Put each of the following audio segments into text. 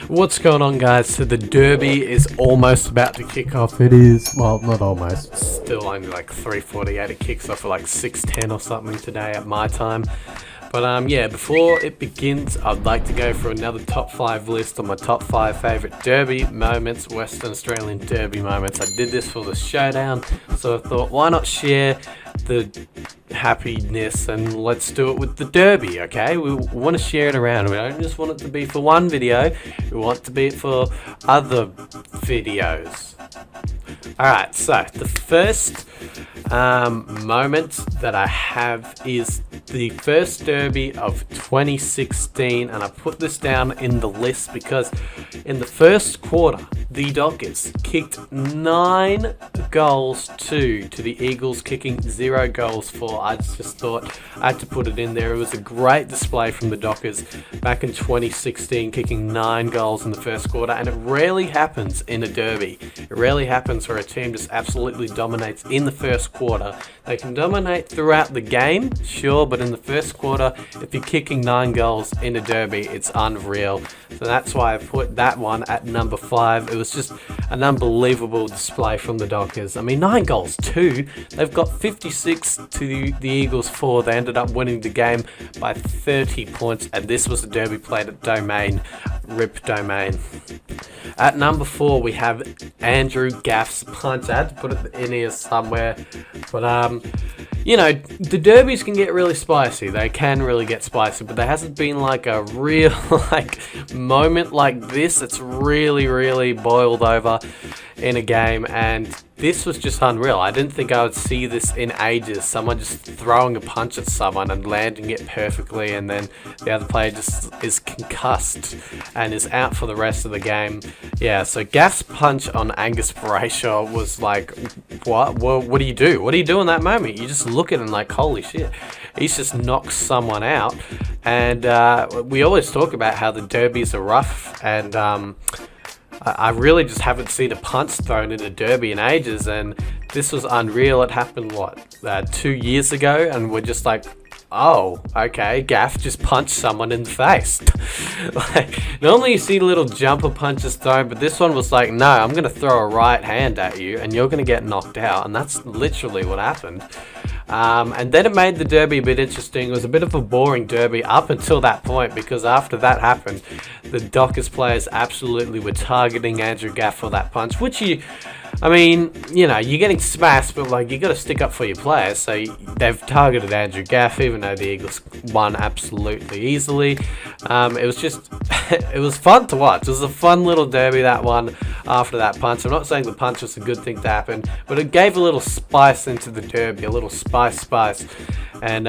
What's going on, guys? So the derby is almost about to kick off. It is, well, not almost, still only like 3:48. It kicks off at like 6:10 or something today at my time. But yeah, before it begins, I'd like to go for another top 5 list on my top 5 favourite derby moments, Western Australian derby moments. I did this for the showdown, so I thought, why not share the happiness and let's do it with the derby, okay? We want to share it around. We don't just want it to be for one video, we want to be for other videos. Alright, so the first moment that I have is the first derby of 2016, and I put this down in the list because in the first quarter the Dockers kicked 9 goals to the Eagles kicking 0 goals for. I just thought I had to put it in there. It was a great display from the Dockers back in 2016, kicking 9 goals in the first quarter, and it rarely happens in a derby. It rarely happens where a team just absolutely dominates in the first quarter. They can dominate throughout the game, sure, but in the first quarter, if you're kicking 9 goals in a derby, it's unreal. So that's why I put that one at number 5. It was just an unbelievable display from the Dockers. I mean, 9 goals too. They've got 56 to the Eagles 4. They ended up winning the game by 30 points, and this was a derby played at Domain. RIP Domain. At number 4, we have Andrew Gaff's punch. I had to put it in here somewhere, but you know, the derbies can get really spicy. They can really get spicy, but there hasn't been like a real moment like this. It's really boiled over in a game, and this was just unreal. I didn't think I would see this in ages. Someone just throwing a punch at someone and landing it perfectly, and then the other player just is concussed and is out for the rest of the game. Yeah, so Gaff's punch on Angus Brayshaw was like, what? Well, what do you do? What do you do in that moment? You just look at him like, holy shit. He's just knocked someone out. And we always talk about how the derbies are rough, and I really just haven't seen a punch thrown in a derby in ages, and this was unreal. It happened, 2 years ago, and we're just like, oh, okay, Gaff just punched someone in the face. Normally you see little jumper punches thrown, but this one was like, no, I'm going to throw a right hand at you, and you're going to get knocked out, and that's literally what happened. And then it made the derby a bit interesting. It was a bit of a boring derby up until that point, because after that happened, the Dockers players absolutely were targeting Andrew Gaff for that punch, which I mean, you know, you're getting smashed, but like, you got to stick up for your players. So they've targeted Andrew Gaff, even though the Eagles won absolutely easily. It was just, it was fun to watch. It was a fun little derby, that one, after that punch. I'm not saying the punch was a good thing to happen, but it gave a little spice into the derby, a little spice. And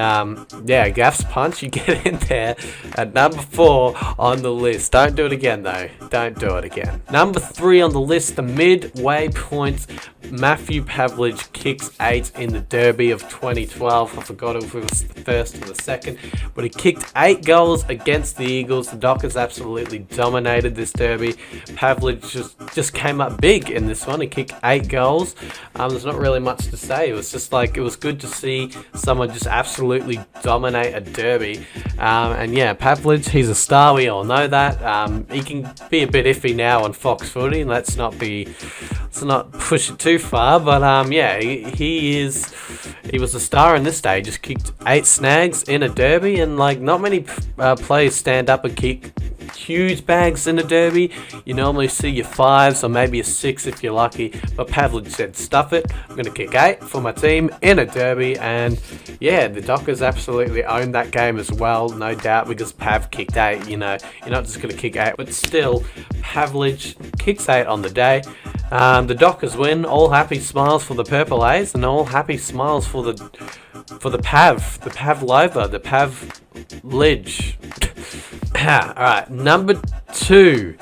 yeah, Gaff's punch, you get in there at number 4 on the list. Don't do it again, though. Don't do it again. Number 3 on the list, the midway point, Matthew Pavlich kicks 8 in the derby of 2012. I forgot if it was the first or the second, but he kicked 8 goals against the Eagles. The Dockers absolutely dominated this derby. Pavlich just came up big in this one. He kicked 8 goals. There's not really much to say. It was just like, it was good to see someone just absolutely dominate a derby. And yeah, Pavlich, he's a star. We all know that. He can be a bit iffy now on Fox Footy. Let's not push it too far, but yeah, he was a star in this day. He just kicked 8 snags in a derby, and like, not many players stand up and kick huge bags in a derby. You normally see your 5s or maybe a 6 if you're lucky, but Pavlich said, stuff it, I'm going to kick 8 for my team in a derby. And yeah, the Dockers absolutely owned that game as well, no doubt, because Pav kicked 8. You know, you're not just going to kick 8, but still, Pavlich kicks 8 on the day. The Dockers win. All happy smiles for the Purple A's, and all happy smiles for the Pavlova, the Pavlich. Alright, number 2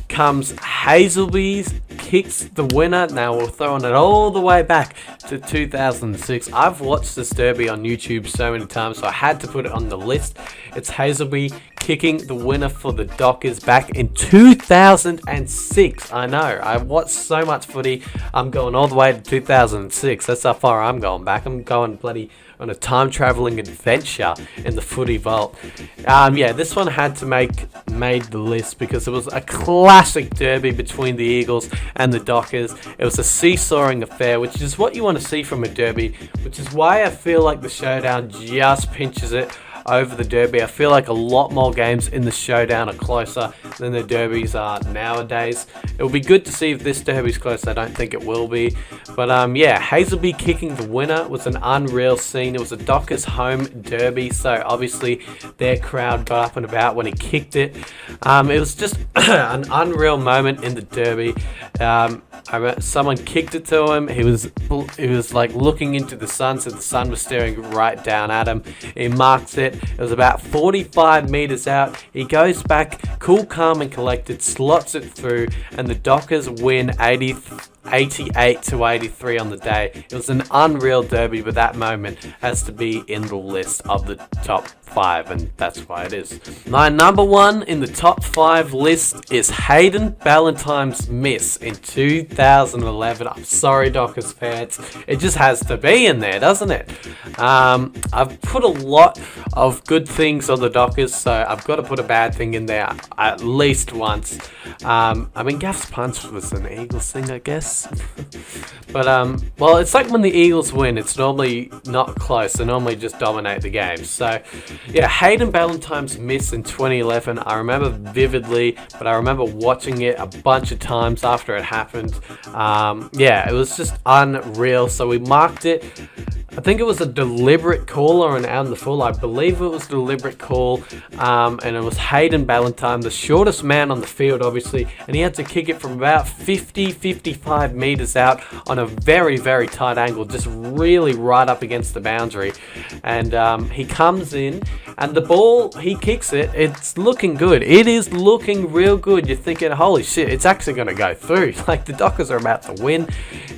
comes Hazelby's kicks the winner. Now we're throwing it all the way back to 2006. I've watched this derby on YouTube so many times, so I had to put it on the list. It's Hazelby kicking the winner for the Dockers back in 2006. I know, I watched so much footy. I'm going all the way to 2006. That's how far I'm going back. I'm going bloody on a time traveling adventure in the footy vault. Yeah, this one had to made the list because it was a classic derby between the Eagles and the Dockers. It was a seesawing affair, which is what you want to see from a derby, which is why I feel like the showdown just pinches it over the derby. I feel like a lot more games in the showdown are closer than the derbies are nowadays. It will be good to see if this derby's close. I don't think it will be, but yeah, Hazelby kicking the winner was an unreal scene. It was a Dockers home derby, so obviously their crowd got up and about when he kicked it. It was just an unreal moment in the derby. Someone kicked it to him. He was like looking into the sun, so the sun was staring right down at him. He marks it. It was about 45 meters out. He goes back, cool, calm, and collected, slots it through, and the Dockers win 88-83 on the day. It was an unreal derby, but that moment has to be in the list of the top 5, and that's why it is. My number 1 in the top 5 list is Hayden Ballantyne's miss in 2011. I'm sorry, Dockers fans. It just has to be in there, doesn't it? I've put a lot of good things on the Dockers, so I've got to put a bad thing in there at least once. I mean, Gaff's punch was an Eagles thing, I guess. But, well, it's like when the Eagles win, it's normally not close. They normally just dominate the game. So, yeah, Hayden Ballantyne's miss in 2011, I remember vividly, but I remember watching it a bunch of times after it happened. Yeah, it was just unreal. So we marked it. I think it was a deliberate call or an out in the full. I believe it was a deliberate call, and it was Hayden Ballantyne, the shortest man on the field, obviously, and he had to kick it from about 55 meters out on a very, very tight angle, just really right up against the boundary. And he comes in, and the ball, he kicks it. It's looking good. It is looking real good. You're thinking, holy shit, it's actually going to go through. Like, the Dockers are about to win.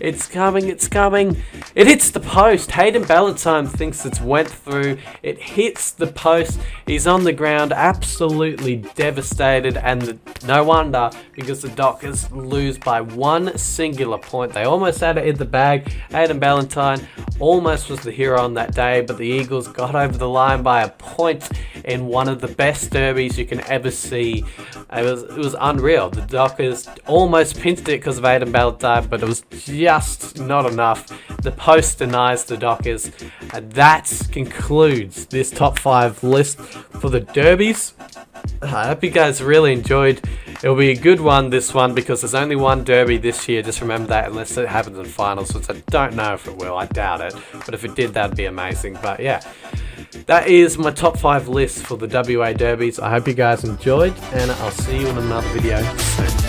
It's coming, it's coming. It hits the post. Hayden Ballantyne thinks it's went through. It hits the post. He's on the ground, absolutely devastated, and no wonder, because the Dockers lose by one singular point. They almost had it in the bag. Hayden Ballantyne almost was the hero on that day, but the Eagles got over the line by a point in one of the best derbies you can ever see. It was unreal. The Dockers almost pinched it because of Hayden Ballantyne, but it was just not enough. The post denies the Dockers, and that concludes this top 5 list for the derbies. I hope you guys really enjoyed. It'll be a good one, this one, because there's only one derby this year. Just remember that, unless it happens in finals, which I don't know if it will. I doubt it. But if it did, that'd be amazing. But yeah, that is my top 5 list for the WA derbies. I hope you guys enjoyed, and I'll see you in another video soon.